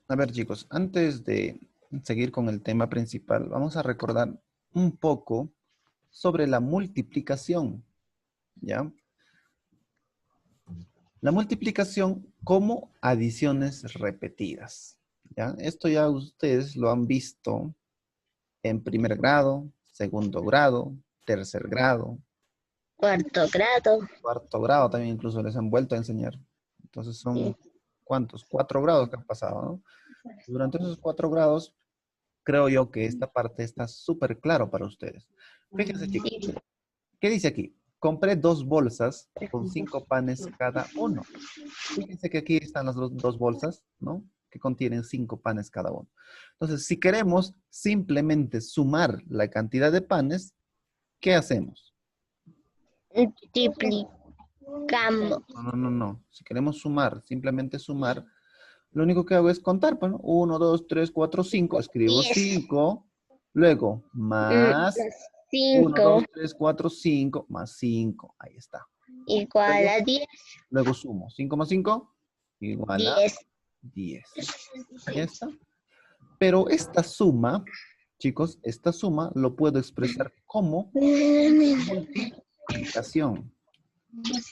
A ver, chicos, antes de seguir con el tema principal, vamos a recordar un poco sobre la multiplicación, ¿ya? La multiplicación como adiciones repetidas, ¿ya? Esto ya ustedes lo han visto en primer grado, segundo grado, tercer grado, Cuarto grado. cuarto grado también incluso les han vuelto a enseñar. Entonces son, Sí. ¿cuántos? 4 grados que han pasado, ¿no? Durante esos 4 grados, creo yo que esta parte está súper claro para ustedes. Fíjense, chicos, Sí. ¿qué dice aquí? Compré 2 bolsas con 5 panes cada uno. Fíjense que aquí están las dos bolsas, ¿no? Que contienen 5 panes cada uno. Entonces, si queremos simplemente sumar la cantidad de panes, ¿qué hacemos? Multiplicamos. No. Si queremos sumar, simplemente sumar, lo único que hago es contar, pues, ¿no? 1, 2, 3, 4, 5. Escribo 10. 5. Luego, más 1, 2, 5 3, 4, 5, más 5. Ahí está. igual Luego, a 10. luego sumo. 5 más 5, igual a 10. 10. Ya está. Pero esta suma, chicos, esta suma lo puedo expresar como multiplicación.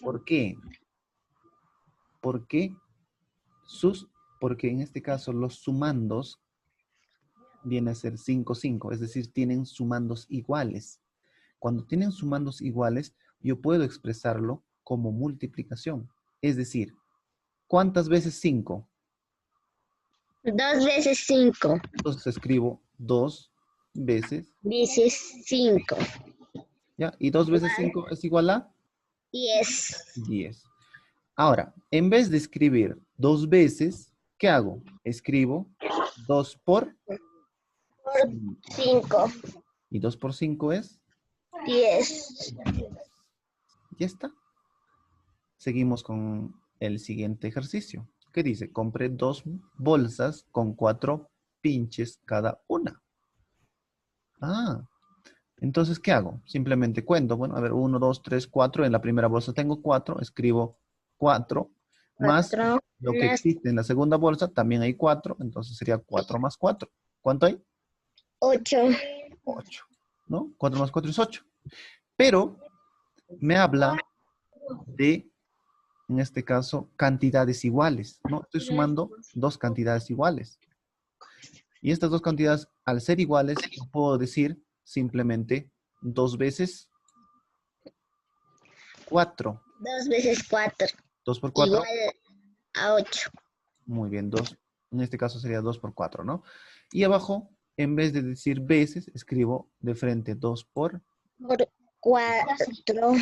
¿Por qué? Porque porque en este caso los sumandos viene a ser 5, 5, es decir, tienen sumandos iguales. Cuando tienen sumandos iguales, yo puedo expresarlo como multiplicación. Es decir, ¿cuántas veces 5? 2 veces 5. Entonces escribo 2 veces, Veces 5. ¿ya? Y 2 veces 5 es igual a 10. 10. Ahora, en vez de escribir 2 veces, ¿qué hago? Escribo 2 por Por 5. 5. Y 2 por 5 es 10. 10. Ya está. Seguimos con el siguiente ejercicio. ¿Qué dice? Compré 2 bolsas con 4 pinches cada una. Ah, entonces, ¿qué hago? Simplemente cuento. Bueno, a ver, 1, 2, 3, 4. En la primera bolsa tengo 4. Escribo 4 más 4 lo que más existe en la segunda bolsa. También hay 4. Entonces sería 4 más 4. ¿Cuánto hay? 8. 8. ¿No? 4 más 4 es 8. Pero me habla de, en este caso, cantidades iguales, ¿no? Estoy sumando dos cantidades iguales. Y estas dos cantidades, al ser iguales, yo puedo decir simplemente 2 veces 4. 2 veces 4. 2 por 4, Igual a 8. muy bien, 2. En este caso sería 2 por 4, ¿no? Y abajo, en vez de decir veces, escribo de frente 2 por Por 4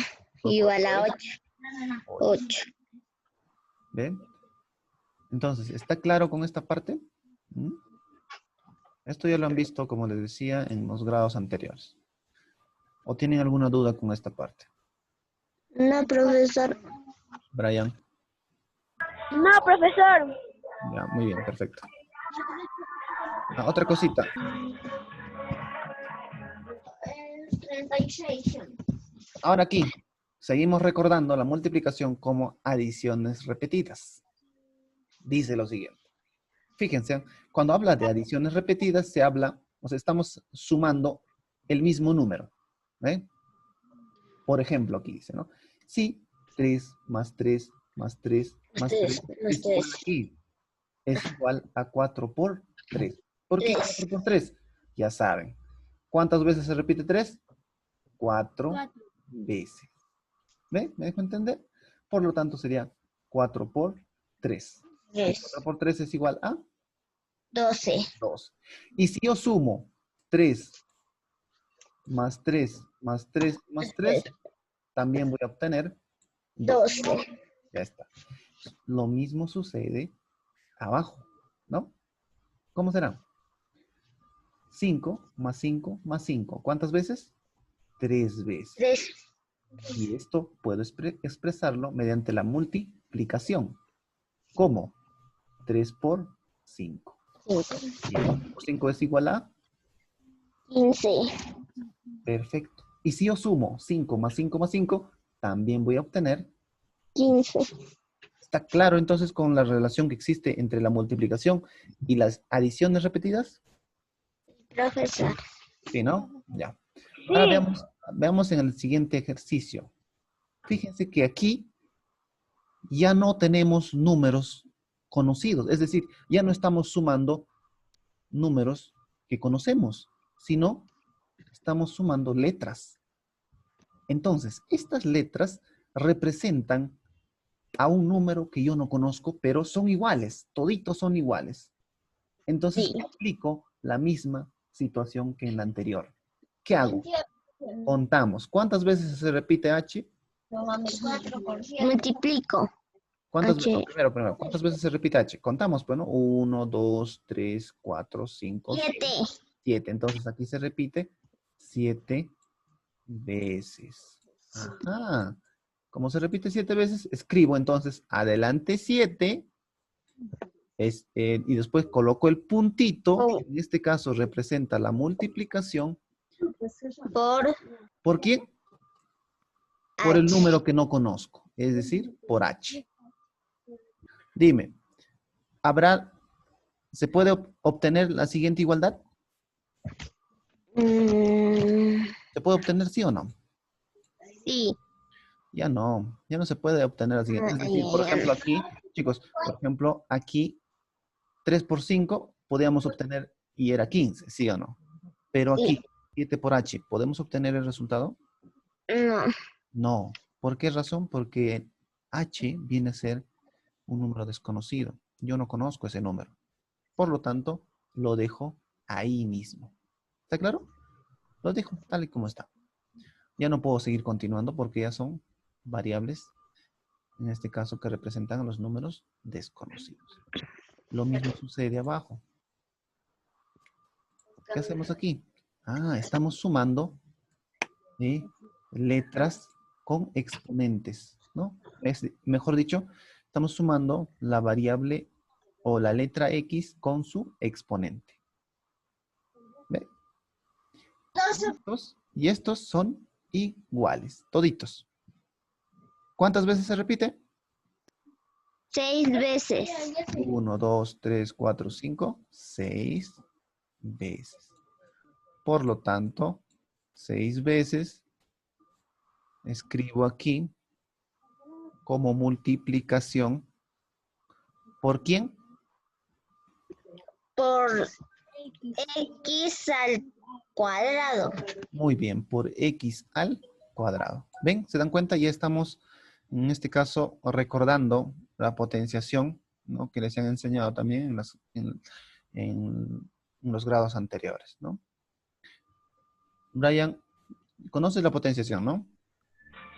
igual a 8. 8. 8. ¿Ven? Entonces, ¿está claro con esta parte? ¿Mm? Esto ya lo han visto, como les decía, en los grados anteriores. ¿O tienen alguna duda con esta parte? No, profesor. Brian. No, profesor. Ya, muy bien, perfecto. Otra cosita. 36. Ahora aquí, seguimos recordando la multiplicación como adiciones repetidas. Dice lo siguiente. Fíjense, cuando habla de adiciones repetidas, se habla, o sea, estamos sumando el mismo número. ¿Ve? Por ejemplo, aquí dice, ¿no? Si 3 más 3 más 3 más 3 es igual aquí. Es igual a 4 por 3. ¿Por qué 4 por 3? Ya saben. ¿Cuántas veces se repite 3? 4 veces. ¿Ve? ¿Me dejo entender? Por lo tanto, sería 4 por 3. Y 4 por 3 es igual a 12. 2. Y si yo sumo 3 más 3 más 3 más 3, también voy a obtener 2. 12. Ya está. Lo mismo sucede abajo, ¿no? ¿Cómo será? 5 más 5 más 5. ¿Cuántas veces? 3 veces. 3. Y esto puedo expresarlo mediante la multiplicación. ¿Cómo? 3 por 5. 5. Y 4 por 5 es igual a... 15. Perfecto. Y si yo sumo 5 más 5 más 5, también voy a obtener 15. ¿Está claro entonces con la relación que existe entre la multiplicación y las adiciones repetidas? Profesor. Sí, ¿no? Ya. Ahora Sí. veamos en el siguiente ejercicio. Fíjense que aquí ya no tenemos números conocidos, es decir, ya no estamos sumando números que conocemos, sino estamos sumando letras. Entonces, estas letras representan a un número que yo no conozco, pero son iguales, toditos son iguales. Entonces, Sí. aplico la misma situación que en la anterior. ¿Qué hago? Contamos. ¿Cuántas veces se repite H? Multiplico. ¿Cuántas veces? H. Primero, ¿cuántas veces se repite H? Contamos, pues, ¿no? 1, 2, 3, 4, 5, 6, 7. 7. Entonces, aquí se repite 7 veces. Ajá. Como se repite 7 veces, escribo entonces adelante 7 y después coloco el puntito, que en este caso representa la multiplicación. Por ¿Por quién? Por el H. número que no conozco, es decir, por H. Dime, ¿se puede obtener la siguiente igualdad? ¿Se puede obtener sí o no? Sí. Ya no se puede obtener la siguiente. Es decir, por ejemplo, aquí, chicos, por ejemplo, aquí 3 por 5 podíamos obtener y era 15, ¿sí o no? Pero Sí. aquí, 7 por H, ¿podemos obtener el resultado? No. No. ¿Por qué razón? Porque H viene a ser un número desconocido. Yo no conozco ese número. Por lo tanto, lo dejo ahí mismo. ¿Está claro? Lo dejo tal y como está. Ya no puedo seguir continuando porque ya son variables, en este caso que representan a los números desconocidos. Lo mismo sucede abajo. ¿Qué hacemos aquí? Estamos sumando letras con exponentes, ¿no? Mejor dicho, estamos sumando la variable o la letra X con su exponente. ¿Ve? Y estos son iguales, toditos. ¿Cuántas veces se repite? 6 veces. 1, 2, 3, 4, 5, 6 veces. Por lo tanto, 6 veces escribo aquí como multiplicación. ¿Por quién? Por X al cuadrado. Muy bien, por X al cuadrado. ¿Ven? ¿Se dan cuenta? Ya estamos, en este caso, recordando la potenciación, ¿no? Que les han enseñado también en los grados anteriores, ¿no? Brian, ¿conoces la potenciación, no?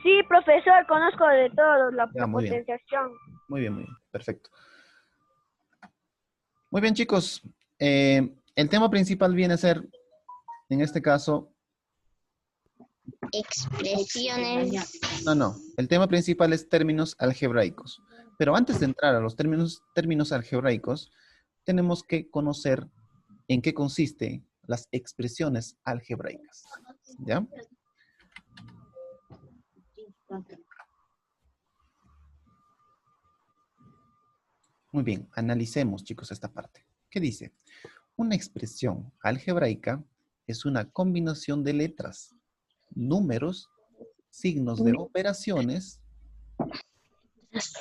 Sí, profesor, conozco de todo Ya, la muy bien. potenciación. Muy bien, muy bien. Perfecto. Muy bien, chicos. El tema principal viene a ser, en este caso, Expresiones. no. El tema principal es términos algebraicos. Pero antes de entrar a los términos algebraicos, tenemos que conocer en qué consiste las expresiones algebraicas. ¿Ya? Muy bien, analicemos, chicos, esta parte. ¿Qué dice? Una expresión algebraica es una combinación de letras, números, signos de operaciones.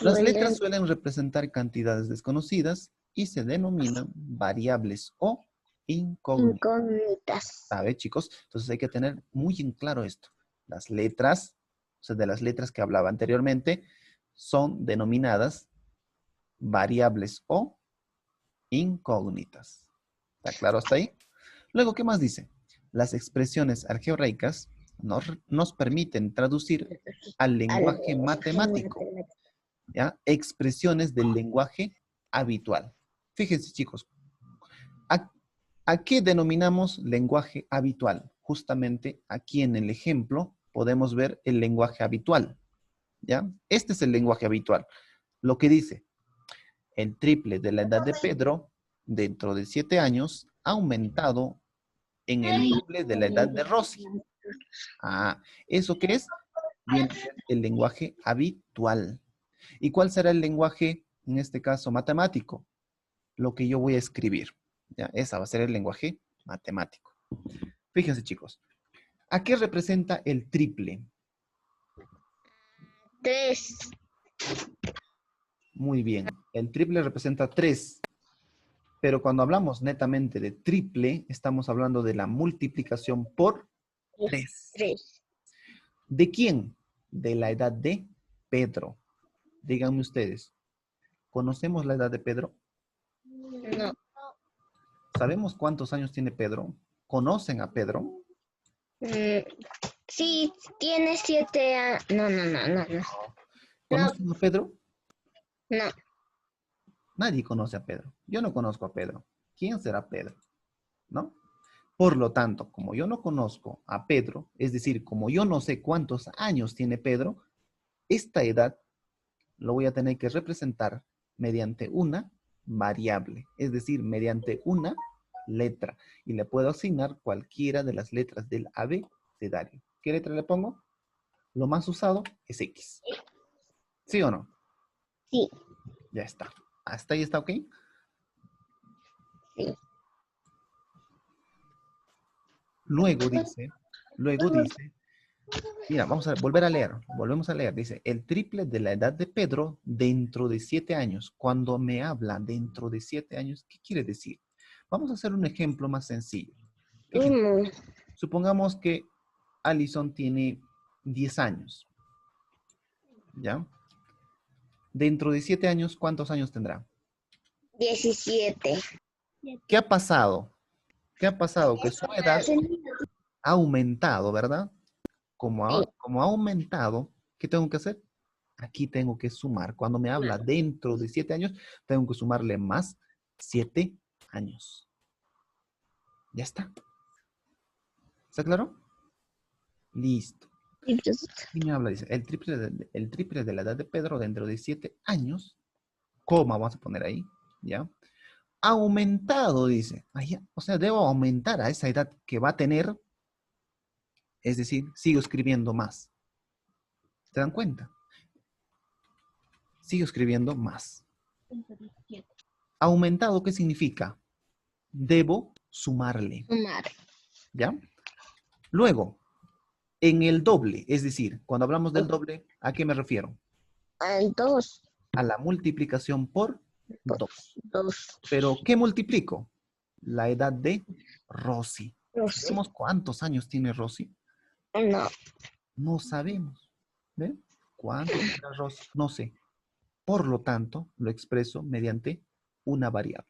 Las letras suelen representar cantidades desconocidas y se denominan variables o incógnitas. ¿Sabe, chicos? Entonces hay que tener muy en claro esto. Las letras, o sea, de las letras que hablaba anteriormente, son denominadas variables o incógnitas. ¿Está claro hasta ahí? Luego, ¿qué más dice? Las expresiones algebraicas nos permiten traducir al lenguaje matemático, ¿ya? Expresiones del lenguaje habitual. Fíjense, chicos, ¿a, a qué denominamos lenguaje habitual? Justamente aquí en el ejemplo podemos ver el lenguaje habitual, ¿ya? Este es el lenguaje habitual. Lo que dice, el triple de la edad de Pedro, dentro de 7 años, ha aumentado en el doble de la edad de Rosy. ¿Eso qué es? Viene a ser el lenguaje habitual. ¿Y cuál será el lenguaje, en este caso, matemático? Lo que yo voy a escribir. ¿Ya? Esa va a ser el lenguaje matemático. Fíjense, chicos. ¿A qué representa el triple? 3. Muy bien. El triple representa 3. Pero cuando hablamos netamente de triple, estamos hablando de la multiplicación por 3. 3. ¿De quién? De la edad de Pedro. Díganme ustedes, ¿conocemos la edad de Pedro? No. ¿Sabemos cuántos años tiene Pedro? ¿Conocen a Pedro? Sí, tiene 7 años. No. ¿Conocen a Pedro? No. Nadie conoce a Pedro. Yo no conozco a Pedro. ¿Quién será Pedro? ¿No? Por lo tanto, como yo no conozco a Pedro, es decir, como yo no sé cuántos años tiene Pedro, esta edad lo voy a tener que representar mediante una variable, es decir, mediante una letra. Y le puedo asignar cualquiera de las letras del abecedario. ¿Qué letra le pongo? Lo más usado es X. ¿Sí o no? Sí. Ya está. ¿Hasta ahí está ok? Sí. Luego dice, mira, vamos a volver a leer, volvemos a leer. Dice, el triple de la edad de Pedro dentro de 7 años. Cuando me habla dentro de 7 años, ¿qué quiere decir? Vamos a hacer un ejemplo más sencillo. Fíjense, supongamos que Alison tiene 10 años, ¿ya? Dentro de 7 años, ¿cuántos años tendrá? 17. ¿Qué ha pasado? ¿Qué ha pasado? Que su edad ha aumentado, ¿verdad? Como ha aumentado, ¿qué tengo que hacer? Aquí tengo que sumar. Cuando me habla dentro de 7 años, tengo que sumarle más 7 años. Ya está. ¿Está claro? Listo. Y me habla, dice, el triple de la edad de Pedro dentro de 7 años, coma, vamos a poner ahí, ¿ya? Aumentado, dice. O sea, debo aumentar a esa edad que va a tener, es decir, sigo escribiendo más. ¿Se dan cuenta? Sigo escribiendo más. Aumentado, ¿qué significa? Debo sumarle. Sumar. ¿Ya? Luego, en el doble, es decir, cuando hablamos del doble, ¿a qué me refiero? 2. A la multiplicación por 2. 2. ¿Pero qué multiplico? La edad de Rosy. Sí. ¿Sabemos cuántos años tiene Rosy? No. No sabemos. ¿Ven? ¿Cuántos tendrá Rosy? No sé. Por lo tanto, lo expreso mediante una variable.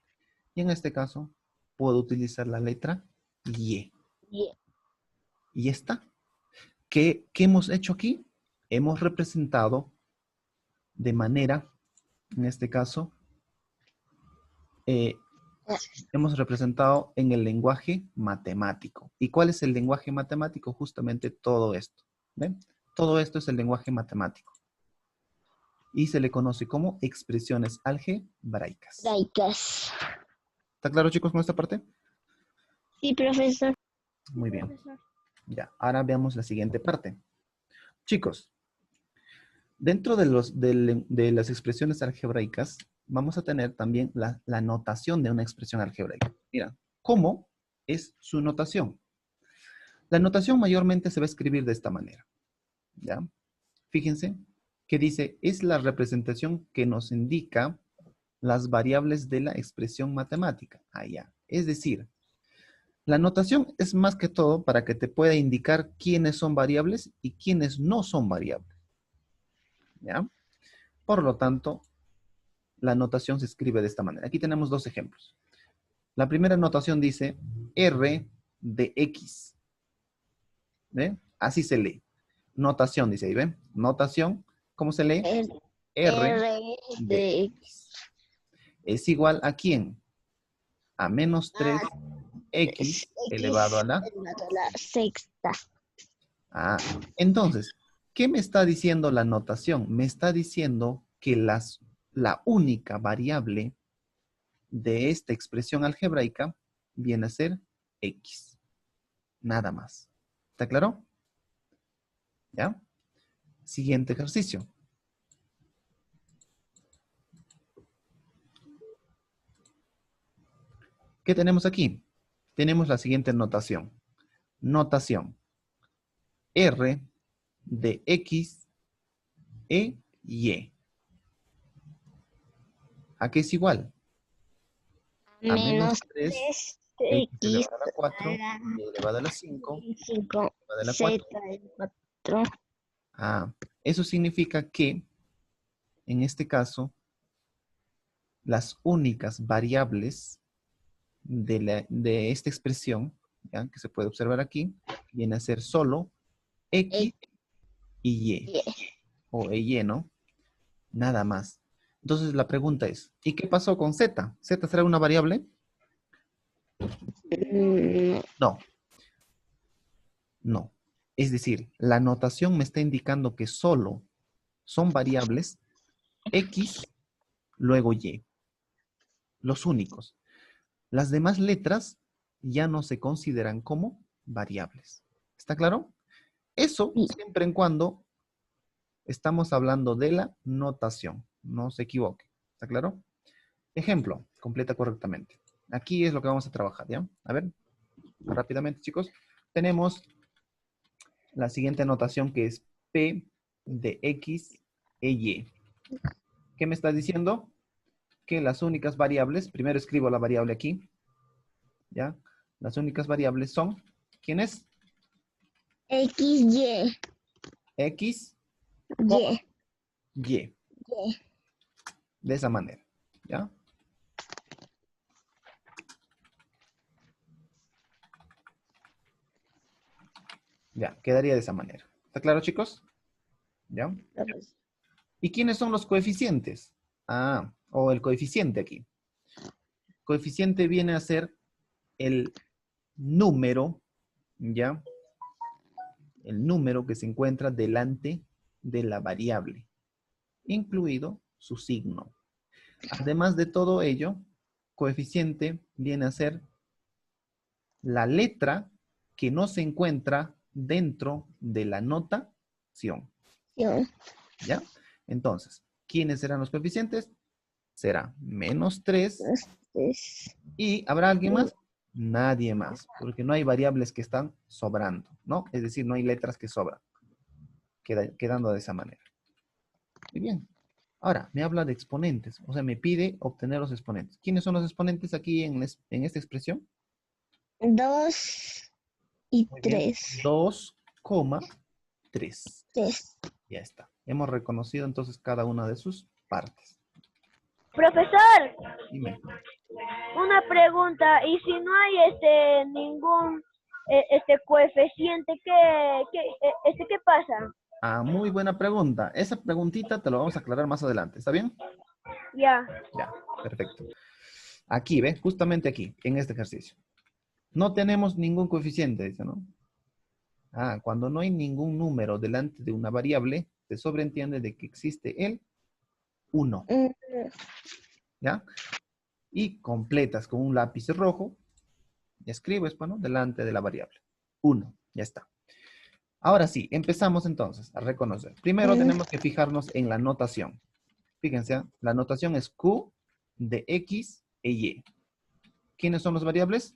Y en este caso, puedo utilizar la letra Y. Y ya está. ¿Qué hemos hecho aquí? Hemos representado de manera, en este caso, hemos representado en el lenguaje matemático. ¿Y cuál es el lenguaje matemático? Justamente todo esto. ¿Ven? Todo esto es el lenguaje matemático. Y se le conoce como expresiones algebraicas. ¿Está claro, chicos, con esta parte? Sí, profesor. Muy bien. Ya, ahora veamos la siguiente parte. Chicos, dentro de las expresiones algebraicas, vamos a tener también la notación de una expresión algebraica. Mira, ¿cómo es su notación? La notación mayormente se va a escribir de esta manera. ¿Ya? Fíjense que dice, es la representación que nos indica las variables de la expresión matemática. Allá. Es decir, la notación es más que todo para que te pueda indicar quiénes son variables y quiénes no son variables. ¿Ya? Por lo tanto, la notación se escribe de esta manera. Aquí tenemos dos ejemplos. La primera notación dice R de X. ¿Ve? Así se lee. Notación, dice ahí, ¿ven? Notación, ¿cómo se lee? R de X. ¿Es igual a quién? A menos 3X elevado a la sexta. Entonces, ¿qué me está diciendo la notación? Me está diciendo que la única variable de esta expresión algebraica viene a ser X. Nada más. ¿Está claro? ¿Ya? Siguiente ejercicio. ¿Qué tenemos aquí? Tenemos la siguiente notación. Notación. R de X, E, Y. ¿A qué es igual? A menos Menos 3, 3 X X elevado a la 4, a la Y elevado a la 5, 5 elevado a la 4. Z al 4. Eso significa que, en este caso, las únicas variables de esta expresión, ¿ya? Que se puede observar aquí, viene a ser solo X y Y, Y. o Y, ¿no? Nada más. Entonces la pregunta es, ¿y qué pasó con Z? ¿Z será una variable? No, no. Es decir, la notación me está indicando que solo son variables X, luego Y. Los únicos. Las demás letras ya no se consideran como variables. ¿Está claro? Eso Sí. siempre en cuando estamos hablando de la notación. No se equivoque. ¿Está claro? Ejemplo, completa correctamente. Aquí es lo que vamos a trabajar, ¿ya? A ver, rápidamente, chicos. Tenemos la siguiente notación que es P de X e Y. ¿Qué me está diciendo? Que las únicas variables, primero escribo la variable aquí, ¿ya? Las únicas variables son, ¿quiénes? X, Y. X, Y. Y. Y. De esa manera, ¿ya? Ya, quedaría de esa manera. ¿Está claro, chicos? ¿Ya? ¿Y quiénes son los coeficientes? O el coeficiente aquí. Coeficiente viene a ser el número, ¿ya? El número que se encuentra delante de la variable, incluido su signo. Además de todo ello, coeficiente viene a ser la letra que no se encuentra dentro de la notación. ¿Ya? Entonces, ¿quiénes serán los coeficientes? Será menos 3. ¿Y habrá alguien más? Nadie más, porque no hay variables que están sobrando, ¿no? Es decir, no hay letras que sobran, quedando de esa manera. Muy bien. Ahora, me habla de exponentes, o sea, me pide obtener los exponentes. ¿Quiénes son los exponentes aquí en esta expresión? 2 y Muy bien. 3. 2,3. 3. Ya está. Hemos reconocido entonces cada una de sus partes. Profesor, Dime. una pregunta, y si no hay ningún coeficiente, ¿qué pasa? Muy buena pregunta. Esa preguntita te lo vamos a aclarar más adelante. ¿Está bien? Ya. Ya, perfecto. Aquí, ¿ves? Justamente aquí, en este ejercicio. No tenemos ningún coeficiente, dice, ¿no? Cuando no hay ningún número delante de una variable, se sobreentiende de que existe el 1. ¿Ya? Y completas con un lápiz rojo y escribes, bueno, delante de la variable. 1. Ya está. Ahora sí, empezamos entonces a reconocer. Primero tenemos que fijarnos en la notación. Fíjense, la notación es Q de X e Y. ¿Quiénes son las variables?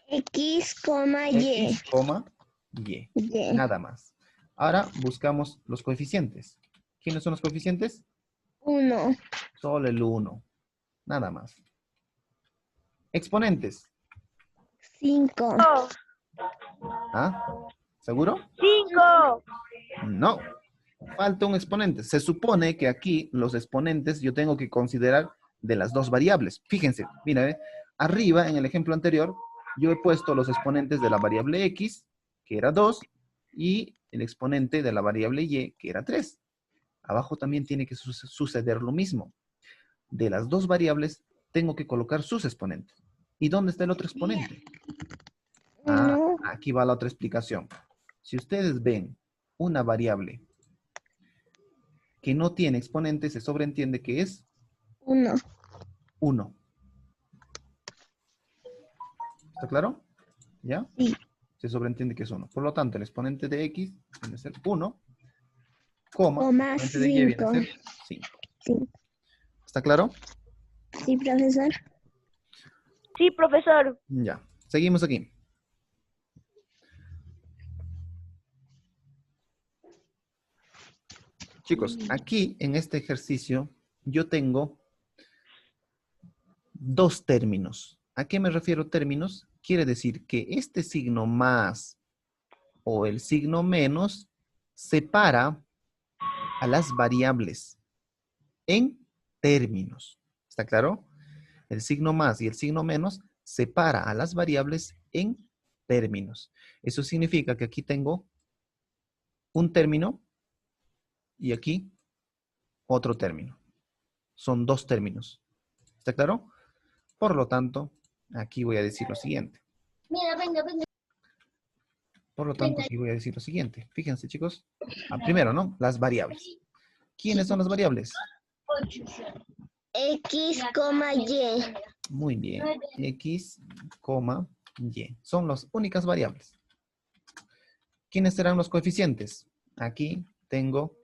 X, Y. X, Y. Y. Nada más. Ahora buscamos los coeficientes. ¿Quiénes son los coeficientes? 1. Solo el 1. Nada más. Exponentes. 5. Oh, ¿Seguro? 5. No. Falta un exponente. Se supone que aquí los exponentes yo tengo que considerar de las dos variables. Fíjense, mira, arriba en el ejemplo anterior, yo he puesto los exponentes de la variable X, que era 2, y el exponente de la variable Y, que era 3. Abajo también tiene que suceder lo mismo. De las dos variables, tengo que colocar sus exponentes. ¿Y dónde está el otro exponente? No. Aquí va la otra explicación. Si ustedes ven una variable que no tiene exponente, se sobreentiende que es 1. 1. ¿Está claro? ¿Ya? Sí. Se sobreentiende que es 1. Por lo tanto, el exponente de X viene a ser 1, el Coma exponente de Y viene a 5. ser 5. Sí. ¿Está claro? Sí, profesor. Sí, profesor. Ya, seguimos aquí. Chicos, aquí en este ejercicio yo tengo dos términos. ¿A qué me refiero términos? Quiere decir que este signo más o el signo menos separa a las variables en términos. ¿Está claro? El signo más y el signo menos separa a las variables en términos. Eso significa que aquí tengo un término y aquí otro término. Son dos términos. ¿Está claro? Por lo tanto, aquí voy a decir lo siguiente. Por lo tanto, aquí voy a decir lo siguiente. Fíjense, chicos. Primero, ¿no? Las variables. ¿Quiénes son las variables? X, Y. Muy bien. X, Y. Son las únicas variables. ¿Quiénes serán los coeficientes? Aquí tengo...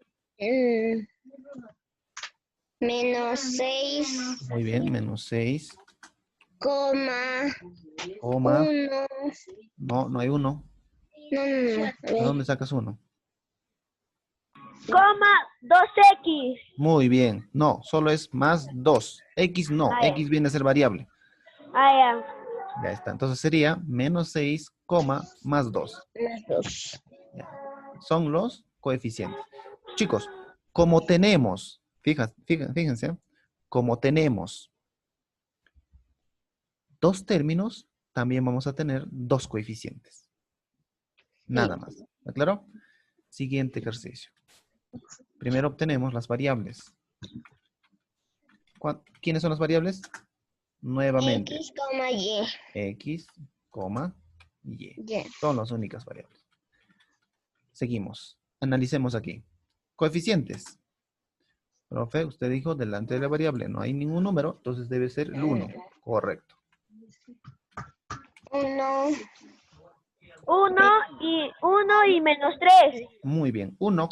Menos 6, Muy bien, menos 6, coma, coma. 1. No, no hay 1. No. A ¿De ver. dónde sacas 1? Coma 2X. Muy bien. No, solo es más 2. X no. Ah, ya. X viene a ser variable. Ah, Ya está. Entonces sería menos 6, más 2. Más 2. Ya. Son los coeficientes. Chicos, como tenemos, fíjense, como tenemos dos términos, también vamos a tener dos coeficientes. Nada más. ¿Está claro? Siguiente ejercicio. Primero obtenemos las variables. ¿Quiénes son las variables? Nuevamente. X, Y. X, Y. Y. Son las únicas variables. Seguimos. Analicemos aquí. Coeficientes. Profe, usted dijo delante de la variable no hay ningún número, entonces debe ser el 1. Correcto. 1. 1 y menos 3. Muy bien. 1,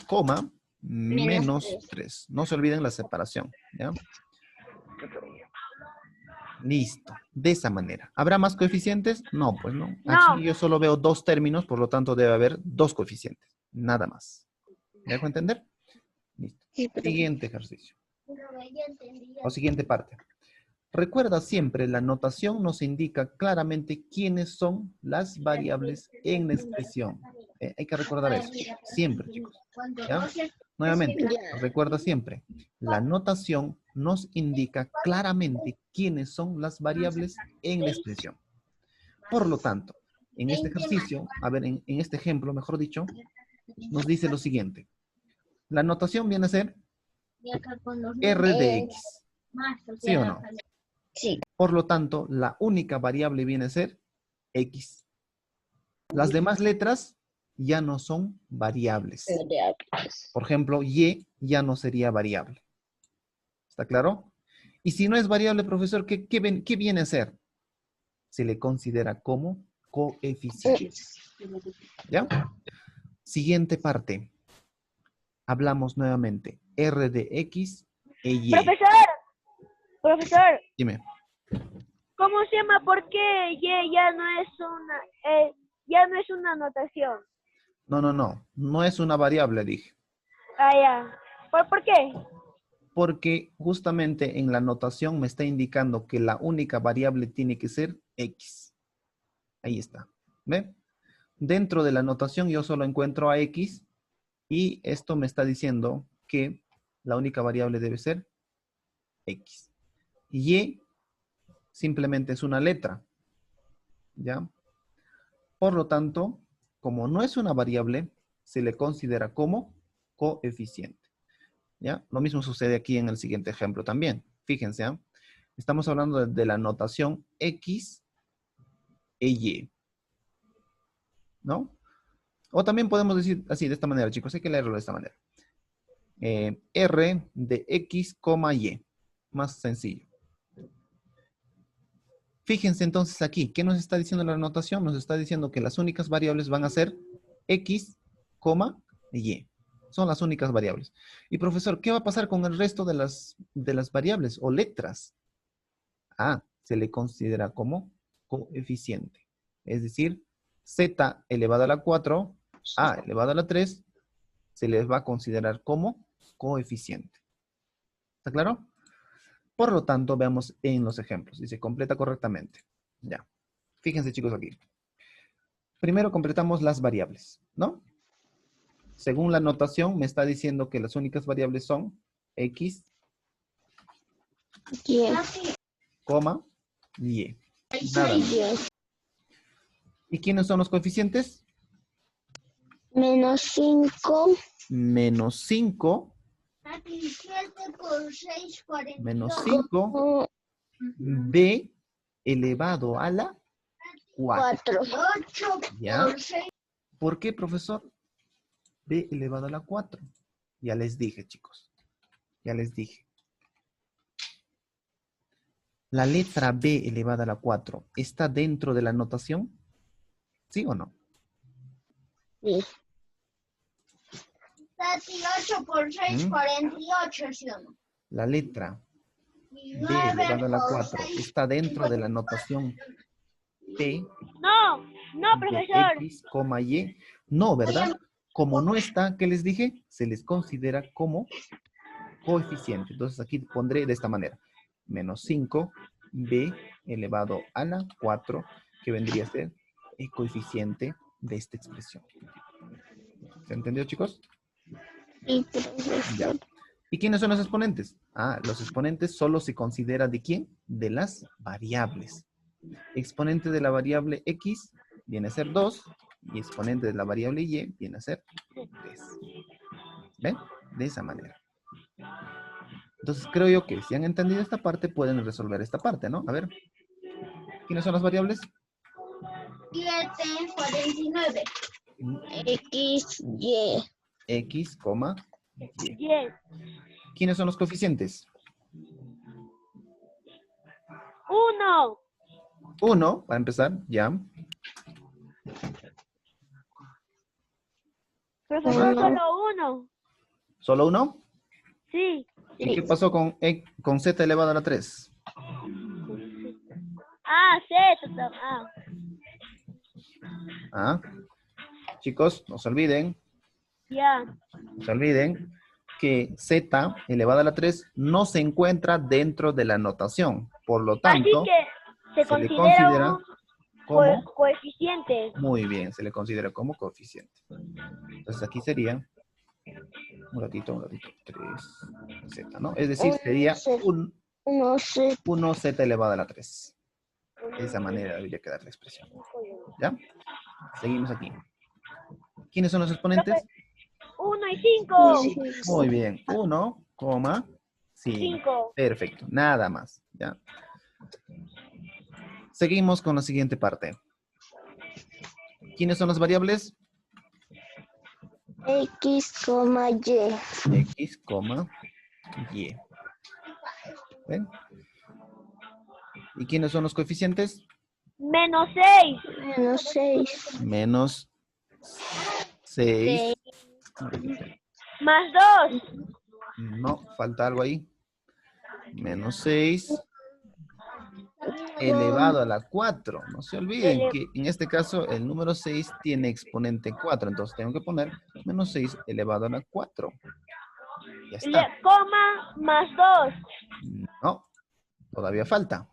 menos 3. No se olviden la separación. ¿Ya? Listo. De esa manera. ¿Habrá más coeficientes? No, pues no. No. Aquí yo solo veo dos términos, por lo tanto debe haber dos coeficientes. Nada más. ¿Me dejo entender? Listo. Sí, pero... Siguiente ejercicio. O siguiente parte. Recuerda siempre, la notación nos indica claramente quiénes son las variables en la expresión. Hay que recordar eso. Siempre, chicos. ¿Ya? Nuevamente, recuerda siempre. La notación nos indica claramente quiénes son las variables en la expresión. Por lo tanto, en este ejercicio, a ver, en este ejemplo, mejor dicho, nos dice lo siguiente. La notación viene a ser R de X. ¿Sí o no? Sí. Por lo tanto, la única variable viene a ser X. Las demás letras ya no son variables. Por ejemplo, Y ya no sería variable. ¿Está claro? Y si no es variable, profesor, ¿qué viene a ser? Se le considera como coeficiente. ¿Ya? Siguiente parte. Hablamos nuevamente. R de X e Y. Profesor, Dime. ¿cómo se llama? ¿Por qué Y ya no es una notación? No. No es una variable, dije. Ah, ya. ¿Por qué? Porque justamente en la notación me está indicando que la única variable tiene que ser X. Ahí está. ¿Ve? Dentro de la notación yo solo encuentro a X y esto me está diciendo que la única variable debe ser X. Y simplemente es una letra. ¿Ya? Por lo tanto, como no es una variable, se le considera como coeficiente. ¿Ya? Lo mismo sucede aquí en el siguiente ejemplo también. Fíjense, ¿eh? Estamos hablando de la notación X e Y. ¿No? O también podemos decir así, de esta manera, chicos. Hay que leerlo de esta manera. R de X, Y. Más sencillo. Fíjense entonces aquí, ¿qué nos está diciendo la notación? Nos está diciendo que las únicas variables van a ser X, Y. Son las únicas variables. Y profesor, ¿qué va a pasar con el resto de las variables o letras? Se le considera como coeficiente. Es decir, z elevado a la 4, a elevado a la 3, se les va a considerar como coeficiente. ¿Está claro? Por lo tanto, veamos en los ejemplos. Y se completa correctamente. Ya. Fíjense, chicos, aquí. Primero completamos las variables, ¿no? Según la notación, me está diciendo que las únicas variables son x, Y. coma, y. Nada más. ¿Y quiénes son los coeficientes? Menos 5. Menos 5. Menos 5. B elevado a la 4. 4. ¿Ya? ¿Por qué, profesor? B elevado a la 4. Ya les dije, chicos. Ya les dije. ¿La letra B elevada a la 4 está dentro de la notación? ¿Sí o no? Sí. 38 por 6, 48, ¿sí o no? La letra B 9 elevado a la por 4 6. está dentro de la notación P No, no, de profesor. X, Y. No, ¿verdad? Como no está, ¿qué les dije? Se les considera como coeficiente. Entonces aquí pondré de esta manera. Menos 5, B elevado a la 4, que vendría a ser el coeficiente de esta expresión. ¿Se entendió, chicos? Y Ya. ¿Y quiénes son los exponentes? Ah, los exponentes solo se considera ¿de quién? De las variables. Exponente de la variable X viene a ser 2 y exponente de la variable Y viene a ser 3. ¿Ven? De esa manera. Entonces creo yo que si han entendido esta parte pueden resolver esta parte, ¿no? A ver. ¿Quiénes son las variables? 7, 49. X, Y. X, Y. 10. ¿Quiénes son los coeficientes? 1. 1, para empezar, ya. Profesor, Uno. solo 1. ¿Solo 1? Sí. ¿Y qué pasó con z elevado a la 3? Ah, Z. Ah. Ah. Chicos, no se olviden Ya. que z elevado a la 3 no se encuentra dentro de la notación. Por lo Así tanto, que se se le considera considera un como... coeficiente. Muy bien, se le considera como coeficiente. Entonces aquí sería... Un ratito, 3z, ¿no? Es decir, sería 1z elevado a la 3. De esa manera debería quedar la expresión. ¿Ya? Seguimos aquí. ¿Quiénes son los exponentes? 1 y 5. Muy bien. 1, 5. 5. Perfecto. Nada más. ¿Ya? Seguimos con la siguiente parte. ¿Quiénes son las variables? X, Y. X, Y. ¿Ven? ¿Y quiénes son los coeficientes? Menos 6. Menos 6. Menos 6. Más 2. No, falta algo ahí. Menos 6 elevado a la 4. No se olviden que en este caso el número 6 tiene exponente 4. Entonces tengo que poner menos 6 elevado a la 4. Ya está. Coma más 2. No, todavía falta.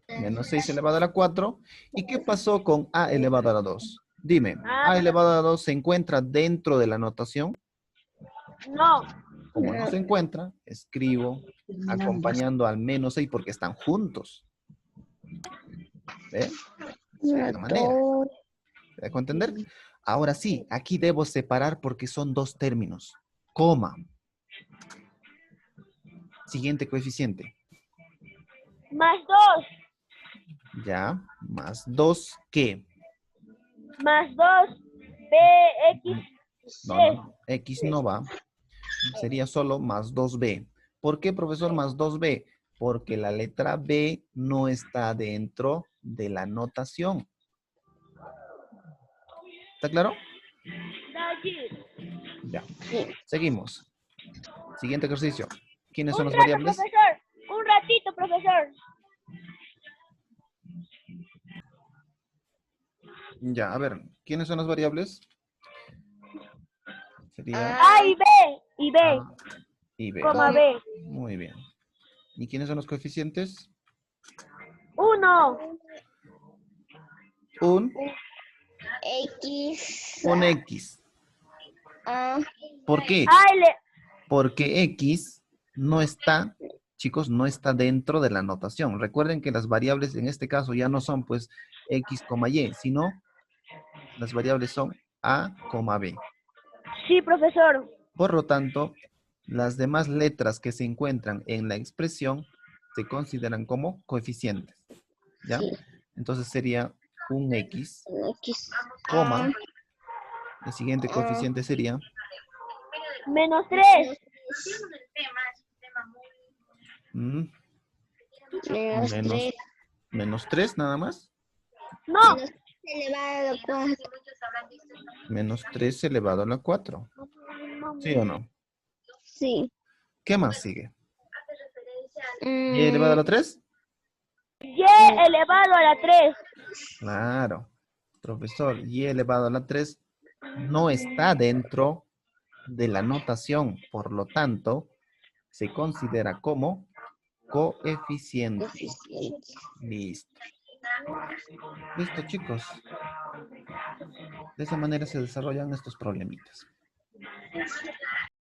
Menos 6 elevado a la 4. ¿Y qué pasó con a elevado a la 2? Dime, a elevado a la 2 se encuentra dentro de la notación. No. Como no se encuentra, escribo acompañando al menos 6 porque están juntos. ¿Ve? De esta manera. ¿Se dejo entender? Ahora sí, aquí debo separar porque son dos términos. Coma. Siguiente coeficiente. Más 2. Ya. Más 2, ¿qué? Más 2. BX. No. X no va. Sería solo más 2B. ¿Por qué, profesor, más 2B? Porque la letra B no está dentro de la notación. ¿Está claro? Ya. Seguimos. Siguiente ejercicio. ¿Quiénes son las variables? Profesor. Un ratito, profesor. Ya, a ver, ¿quiénes son las variables? Sería A y B. Y B. A y B. Coma B. Muy bien. ¿Y quiénes son los coeficientes? 1. Un X, X. A, ¿Por qué? A, L. Porque X no está, chicos, no está dentro de la notación. Recuerden que las variables en este caso ya no son pues X, Y, sino las variables son A, B. Sí, profesor. Por lo tanto, las demás letras que se encuentran en la expresión se consideran como coeficientes. ¿Ya? sí, Entonces sería un X, X, coma, el siguiente A, coeficiente sería Menos 3. mm, menos menos, 3, menos 3 nada más. No. menos 3 elevado a 4. Menos 3 elevado a la 4. ¿Sí o no? Sí. ¿Qué más sigue? ¿Y Mm, elevado a la 3? Y elevado a la 3. Claro. Profesor, y elevado a la 3 no está dentro de la notación. Por lo tanto, se considera como coeficiente. coeficiente. Listo. Listo, chicos. De esa manera se desarrollan estos problemitas.